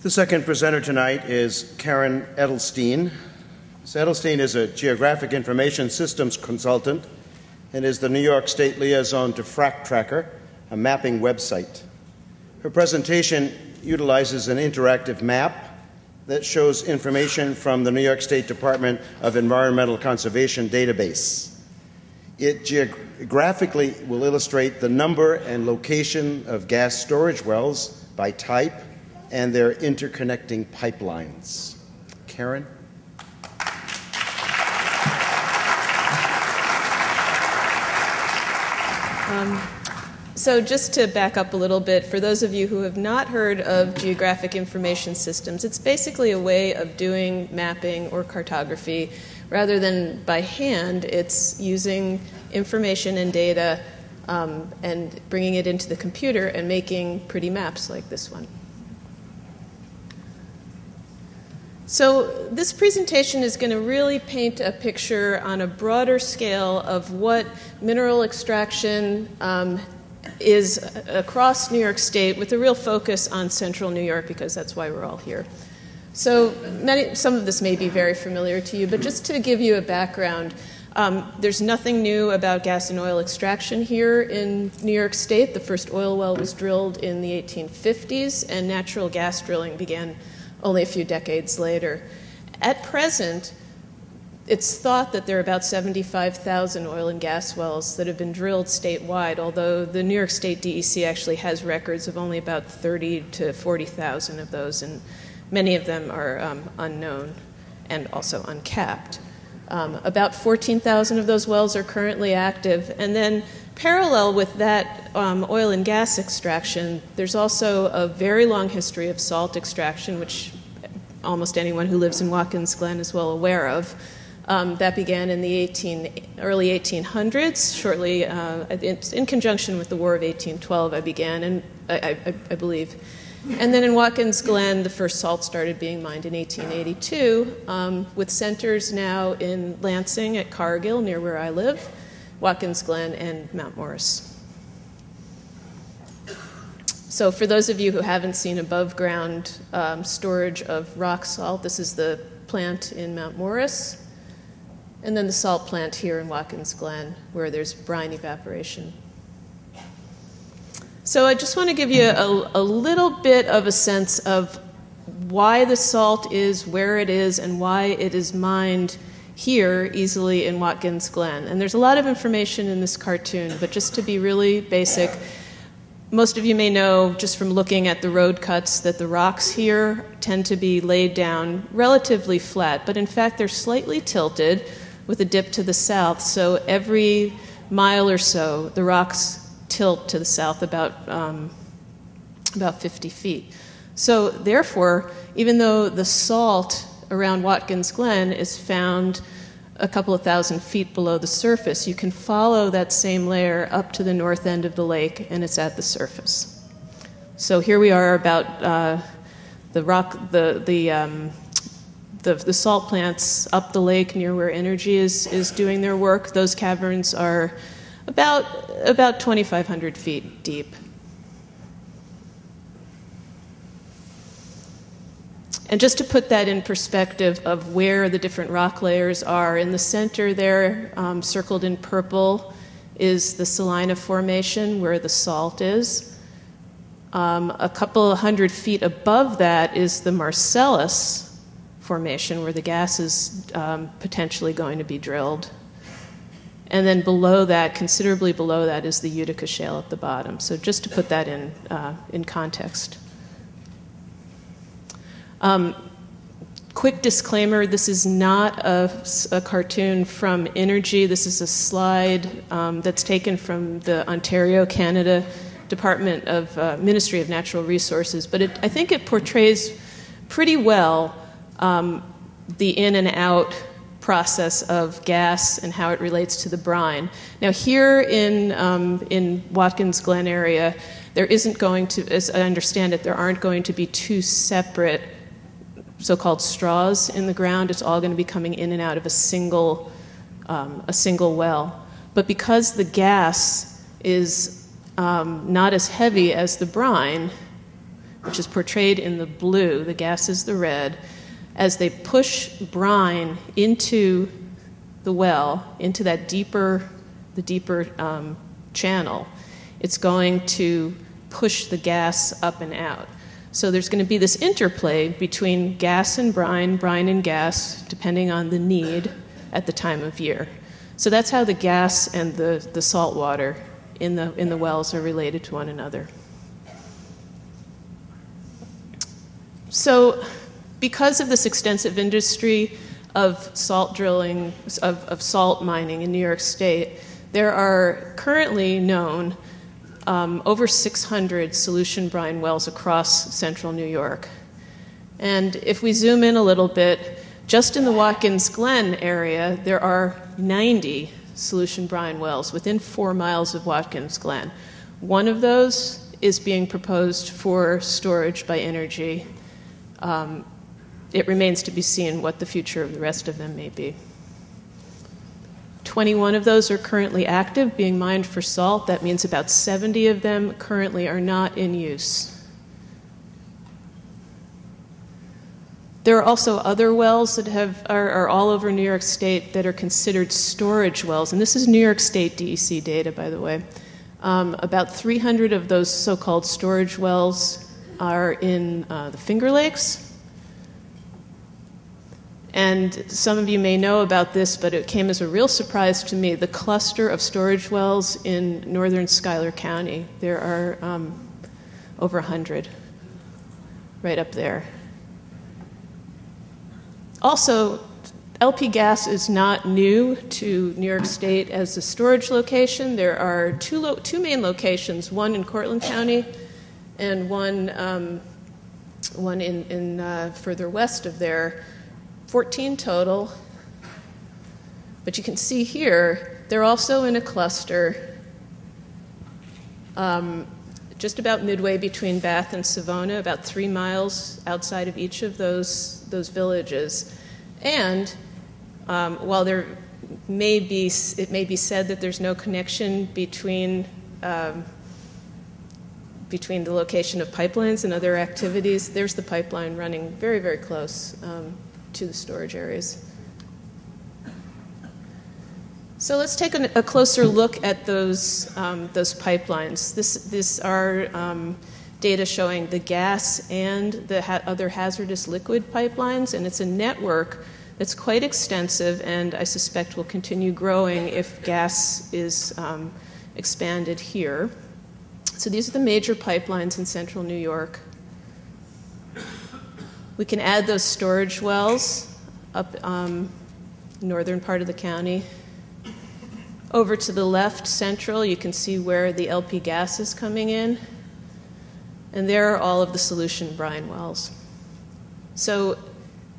The second presenter tonight is Karen Edelstein. Ms. Edelstein is a geographic information systems consultant and is the New York State liaison to FracTracker, a mapping website. Her presentation utilizes an interactive map that shows information from the New York State Department of Environmental Conservation database. It geographically will illustrate the number and location of gas storage wells by type and their interconnecting pipelines. Karen? So just to back up a little bit, for those of you who have not heard of geographic information systems, it's basically a way of doing mapping or cartography. Rather than by hand, it's using information and data and bringing it into the computer and making pretty maps like this one. So this presentation is going to really paint a picture on a broader scale of what mineral extraction is across New York State, with a real focus on central New York, because that's why we're all here. So some of this may be very familiar to you, but just to give you a background, there's nothing new about gas and oil extraction here in New York State. The first oil well was drilled in the 1850s, and natural gas drilling began only a few decades later. At present, it's thought that there are about 75,000 oil and gas wells that have been drilled statewide, although the New York State DEC actually has records of only about 30 to 40,000 of those, and many of them are unknown and also uncapped. About 14,000 of those wells are currently active, and then parallel with that oil and gas extraction, there's also a very long history of salt extraction, which almost anyone who lives in Watkins Glen is well aware of. That began in the early 1800s, shortly in conjunction with the War of 1812 I believe. And then in Watkins Glen, the first salt started being mined in 1882, with centers now in Lansing at Cargill, near where I live, Watkins Glen, and Mount Morris. So for those of you who haven't seen above-ground storage of rock salt, this is the plant in Mount Morris, and then the salt plant here in Watkins Glen, where there's brine evaporation. So I just want to give you a little bit of a sense of why the salt is where it is and why it is mined here easily in Watkins Glen. And there's a lot of information in this cartoon, but just to be really basic, most of you may know just from looking at the road cuts that the rocks here tend to be laid down relatively flat, but in fact they're slightly tilted with a dip to the south. So every mile or so, the rocks tilt to the south about 50 feet. So therefore, even though the salt around Watkins Glen is found a couple of thousand feet below the surface, you can follow that same layer up to the north end of the lake, and it's at the surface. So here we are about the salt plants up the lake near where Energy is doing their work. Those caverns are about 2,500 feet deep. And just to put that in perspective of where the different rock layers are, in the center there, circled in purple, is the Salina Formation, where the salt is. A couple of hundred feet above that is the Marcellus Formation, where the gas is potentially going to be drilled. And then below that, considerably below that, is the Utica Shale at the bottom. So just to put that in context. Quick disclaimer, this is not a cartoon from Energy. This is a slide that's taken from the Ontario, Canada Department of Ministry of Natural Resources. But I think it portrays pretty well the in and out process of gas and how it relates to the brine. Now here in Watkins Glen area, there isn't going to, as I understand it, there aren't going to be two separate so-called straws in the ground. It's all going to be coming in and out of a single well. But because the gas is not as heavy as the brine, which is portrayed in the blue, the gas is the red, as they push brine into the well, into that deeper channel, it's going to push the gas up and out. So there's going to be this interplay between gas and brine and gas, depending on the need at the time of year. So that's how the gas and the salt water in the wells are related to one another. So because of this extensive industry of salt drilling, of salt mining in New York State, there are currently known over 600 solution brine wells across central New York. And if we zoom in a little bit, just in the Watkins Glen area, there are 90 solution brine wells within 4 miles of Watkins Glen. One of those is being proposed for storage by Inergy. It remains to be seen what the future of the rest of them may be. 21 of those are currently active, being mined for salt. That means about 70 of them currently are not in use. There are also other wells that are all over New York State that are considered storage wells, and this is New York State DEC data, by the way. About 300 of those so-called storage wells are in the Finger Lakes. And some of you may know about this, but it came as a real surprise to me. The cluster of storage wells in northern Schuyler County, there are over 100 right up there. Also, LP gas is not new to New York State as a storage location. There are two main locations, one in Cortland County and one in further west of there. 14 total, but you can see here, they're also in a cluster just about midway between Bath and Savona, about 3 miles outside of each of those villages. And while it may be said that there's no connection between the location of pipelines and other activities, there's the pipeline running very, very close to the storage areas. So let's take a closer look at those pipelines. This are data showing the gas and the other hazardous liquid pipelines, and it's a network that's quite extensive and I suspect will continue growing if gas is expanded here. So these are the major pipelines in central New York. We can add those storage wells up northern part of the county. Over to the left, central, you can see where the LP gas is coming in. And there are all of the solution brine wells. So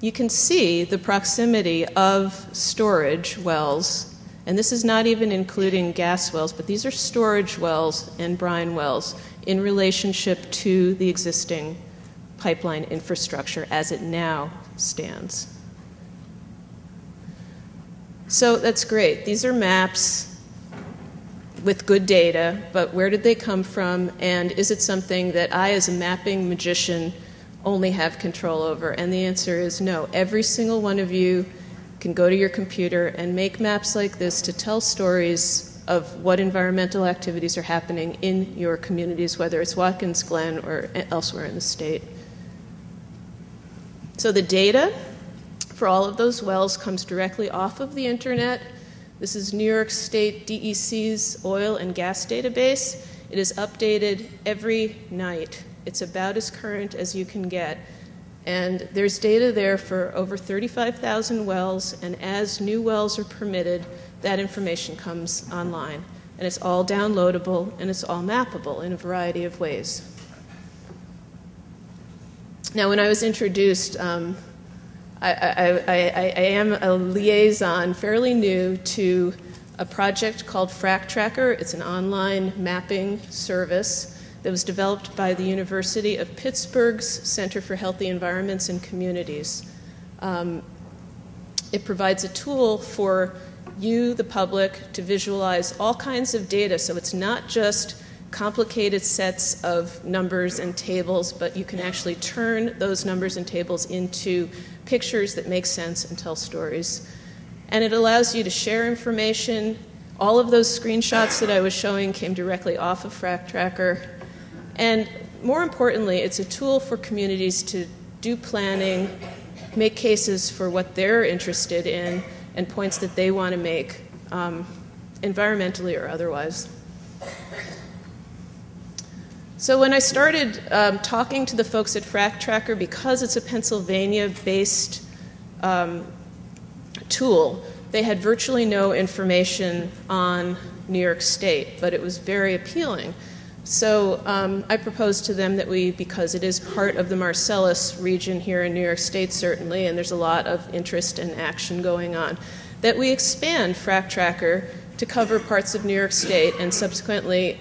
you can see the proximity of storage wells, and this is not even including gas wells, but these are storage wells and brine wells in relationship to the existing pipeline infrastructure as it now stands. So that's great. These are maps with good data, but where did they come from, and is it something that I, as a mapping magician, only have control over? And the answer is no. Every single one of you can go to your computer and make maps like this to tell stories of what environmental activities are happening in your communities, whether it's Watkins Glen or elsewhere in the state. So the data for all of those wells comes directly off of the internet. This is New York State DEC's oil and gas database. It is updated every night. It's about as current as you can get. And there's data there for over 35,000 wells, and as new wells are permitted, that information comes online. And it's all downloadable, and it's all mappable in a variety of ways. Now, when I was introduced, I am a liaison, fairly new, to a project called FracTracker. It's an online mapping service that was developed by the University of Pittsburgh's Center for Healthy Environments and Communities. It provides a tool for you, the public, to visualize all kinds of data. So it's not just complicated sets of numbers and tables, but you can actually turn those numbers and tables into pictures that make sense and tell stories. And it allows you to share information. All of those screenshots that I was showing came directly off of FracTracker. And more importantly, it's a tool for communities to do planning, make cases for what they're interested in, and points that they want to make, environmentally or otherwise. So when I started talking to the folks at FracTracker, because it's a Pennsylvania-based tool, they had virtually no information on New York State, but it was very appealing. So I proposed to them that because it is part of the Marcellus region here in New York State certainly, and there's a lot of interest and action going on, that we expand FracTracker to cover parts of New York State, and subsequently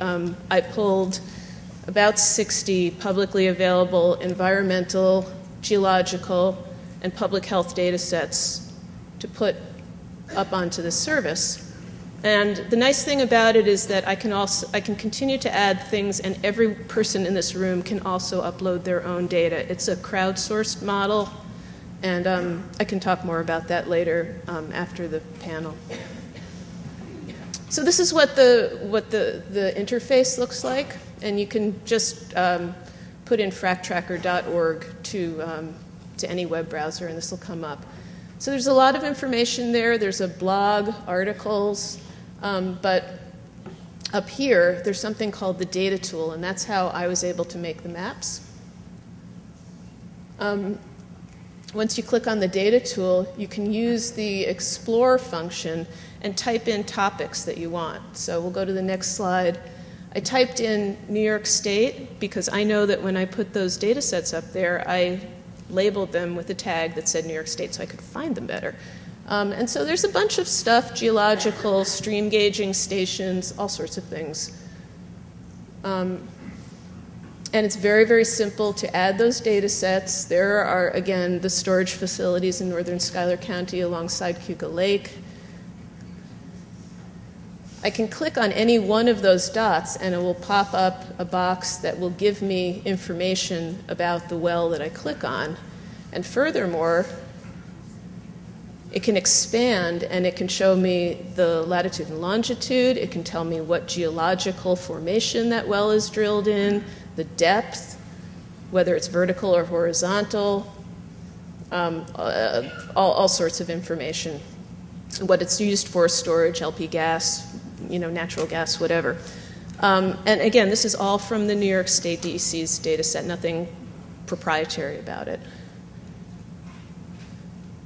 I pulled about 60 publicly available environmental, geological, and public health data sets to put up onto the service. And the nice thing about it is that I can continue to add things, and every person in this room can also upload their own data. It's a crowdsourced model, and I can talk more about that later after the panel. So this is what the interface looks like, and you can just put in fractracker.org to any web browser, and this will come up. So there's a lot of information there. There's a blog, articles, but up here there's something called the data tool, and that's how I was able to make the maps. Once you click on the data tool, you can use the explore function and type in topics that you want. So we'll go to the next slide. I typed in New York State because I know that when I put those data sets up there, I labeled them with a tag that said New York State so I could find them better. And so there's a bunch of stuff, geological, stream gauging stations, all sorts of things. And it's very, very simple to add those data sets. There are, again, the storage facilities in northern Schuyler County alongside Seneca Lake. I can click on any one of those dots and it will pop up a box that will give me information about the well that I click on. And furthermore, it can expand and it can show me the latitude and longitude. It can tell me what geological formation that well is drilled in, the depth, whether it's vertical or horizontal, all sorts of information. What it's used for, storage, LP gas, natural gas, whatever. And again, this is all from the New York State DEC's data set, nothing proprietary about it.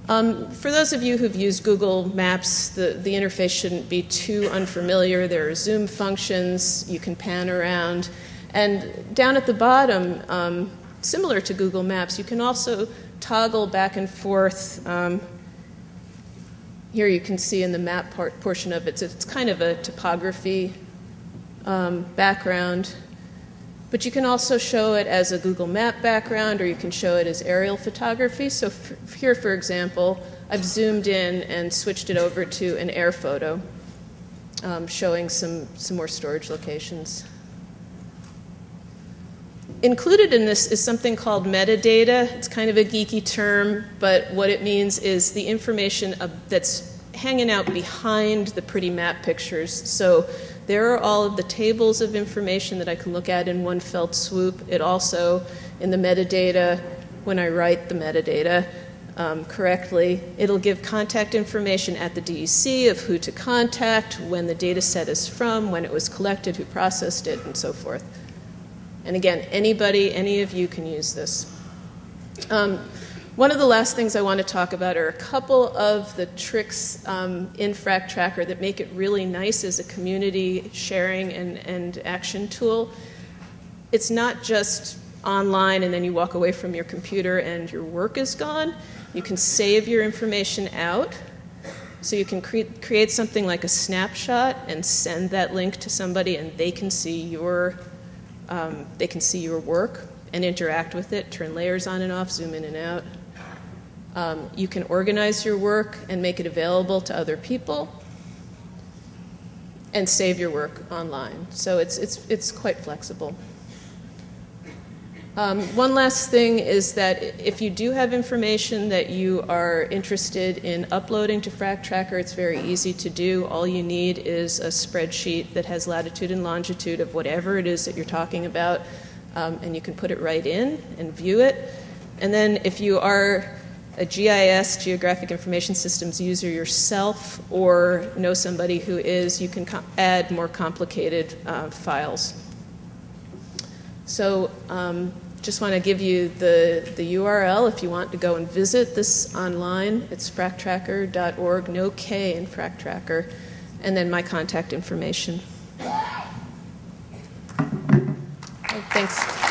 For those of you who've used Google Maps, the interface shouldn't be too unfamiliar. There are zoom functions, you can pan around. And down at the bottom, similar to Google Maps, you can also toggle back and forth. Here you can see in the map portion of it, so it's kind of a topography background. But you can also show it as a Google Map background, or you can show it as aerial photography. So here, for example, I've zoomed in and switched it over to an air photo, showing some more storage locations. Included in this is something called metadata. It's kind of a geeky term, but what it means is the information that's hanging out behind the pretty map pictures. So there are all of the tables of information that I can look at in one fell swoop. It also, in the metadata, when I write the metadata correctly, it'll give contact information at the DEC of who to contact, when the data set is from, when it was collected, who processed it, and so forth. And again, anybody, any of you can use this. One of the last things I want to talk about are a couple of the tricks in FracTracker that make it really nice as a community sharing and action tool. It's not just online and then you walk away from your computer and your work is gone. You can save your information out. So you can create something like a snapshot and send that link to somebody, and they can see your work and interact with it, turn layers on and off, zoom in and out. You can organize your work and make it available to other people. and save your work online. So it's quite flexible. One last thing is that if you do have information that you are interested in uploading to FracTracker, it's very easy to do. All you need is a spreadsheet that has latitude and longitude of whatever it is that you're talking about, and you can put it right in and view it. And then if you are a GIS, Geographic Information Systems user yourself, or know somebody who is, you can add more complicated files. So just want to give you the URL if you want to go and visit this online. It's fractracker.org, no K in FracTracker, and then my contact information. Thanks.